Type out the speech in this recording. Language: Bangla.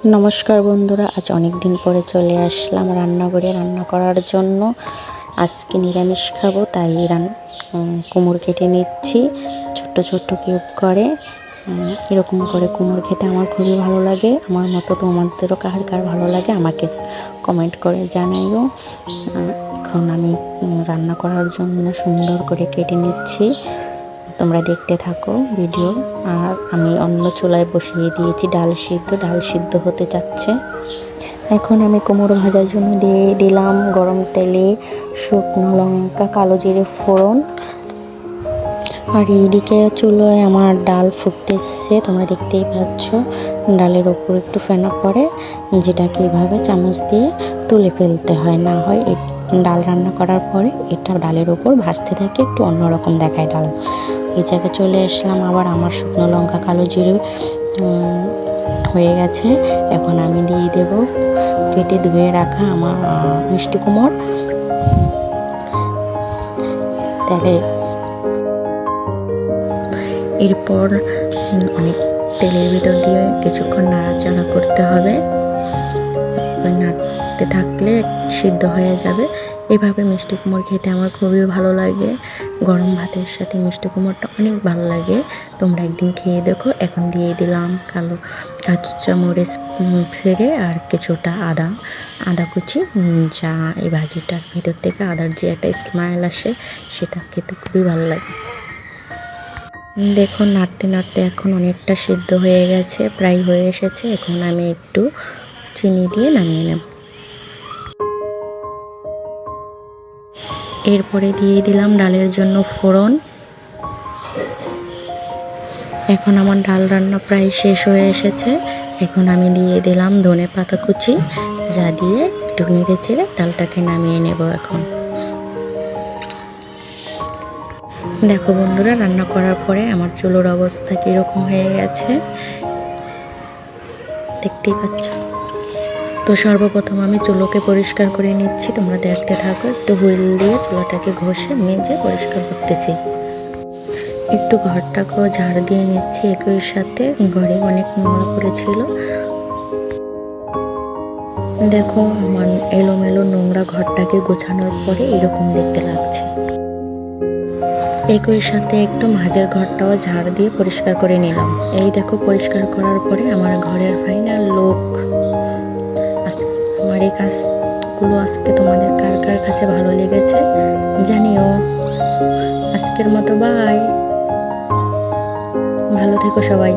নমস্কার বন্ধুরা, আজ অনেক দিন পরে চলে আসলাম রান্নাঘরে রান্না করার জন্য। আজকে নিরামিষ খাবো, তাই কুমড়ো কেটে নিচ্ছি ছোট্ট ছোট্ট কিউব করে। এরকম করে কুমড়ো খেতে আমার খুবই ভালো লাগে। আমার মতো তোমাদেরও কার কার ভালো লাগে আমাকে কমেন্ট করে জানাইও। এখন আমি রান্না করার জন্য সুন্দর করে কেটে নিচ্ছি, তোমরা দেখতে থাকো ভিডিও। আর আমি অন্য চুলায় বসিয়ে দিয়েছি ডাল সিদ্ধ হতে যাচ্ছে। এখন আমি কুমড়ো ভাজার জন্য দিয়ে দিলাম গরম তেলে শুকনো লঙ্কা, কালো জিরে ফোড়ন। আর এইদিকে চুলোয় আমার ডাল ফুটতেছে, তোমরা দেখতেই পাচ্ছ। ডালের ওপর একটু ফেনা পড়ে, যেটাকে এইভাবে চামচ দিয়ে তুলে ফেলতে হয়, না হয় ডাল রান্না করার পরে এটা ডালের ওপর ভাসতে থাকে, একটু অন্যরকম দেখায় ডাল। এই জায়গায় চলে আসলাম। আবার আমার শুকনো লঙ্কা, কালো জিরে হয়ে গেছে। এখন আমি দিয়ে দেব কেটে ধুয়ে রাখা আমার মিষ্টি কুমড়। তাহলে এরপর অনেক তেলের ভিতর দিয়ে কিছুক্ষণ নাড়াচাড়া করতে হবে। নাড়তে থাকলে সিদ্ধ হয়ে যাবে। এভাবে মিষ্টি কুমড় খেতে আমার খুবই ভালো লাগে। গরম ভাতের সাথে মিষ্টি কুমড়টা অনেক ভালো লাগে, তোমরা একদিন খেয়ে দেখো। এখন দিয়ে দিলাম কাঁচা মরিচ ফেড়ে আর কিছুটা আদা কুচি, যা এই ভাজিটার ভিতর থেকে আদার যে একটা স্মেল আসে, সেটা খেতে খুবই ভালো লাগে। দেখুন নাড়তে নাড়তে এখন অনেকটা সিদ্ধ হয়ে গেছে, প্রায় হয়ে এসেছে। এখন আমি একটু চিনি দিয়ে নামিয়ে নেব। এরপরে দিয়ে দিলাম ডালের জন্য ফোড়ন। এখন আমার ডাল রান্না প্রায় শেষ হয়ে এসেছে। এখন আমি দিয়ে দিলাম ধনে পাতা কুচি, যা দিয়ে একটু নেড়ে চেড়ে ডালটাকে নামিয়ে নেব। এখন দেখো বন্ধুরা, রান্না করার পরে আমার চুলোর অবস্থা কীরকম হয়ে গেছে দেখতেই পাচ্ছ। তো সর্বপ্রথম আমি চুলোকে পরিষ্কার করে নিচ্ছি, তোমরা দেখতে থাকো। একটু হুইল দিয়ে চুলাটাকে ঘষে মেজে পরিষ্কার করতেছি। একটু ঘরটাকেও ঝাড় দিয়ে নিচ্ছি, একই সাথে ঘরে অনেক নোংরা পড়েছিল। দেখো আমার এলোমেলো নোংরা ঘরটাকে গোছানোর পরে এরকম দেখতে লাগছে। একই সাথে একটু মাঝের ঘরটাও ঝাড় দিয়ে পরিষ্কার করে নিলাম। এই দেখো, পরিষ্কার করার পরে আমার ঘরের ফাইনাল লুক। আমার এই কাজগুলো আজকে তোমাদের কার কার কাছে ভালো লেগেছে জানিও। আজকের মতো বাই, ভালো থেকো সবাই।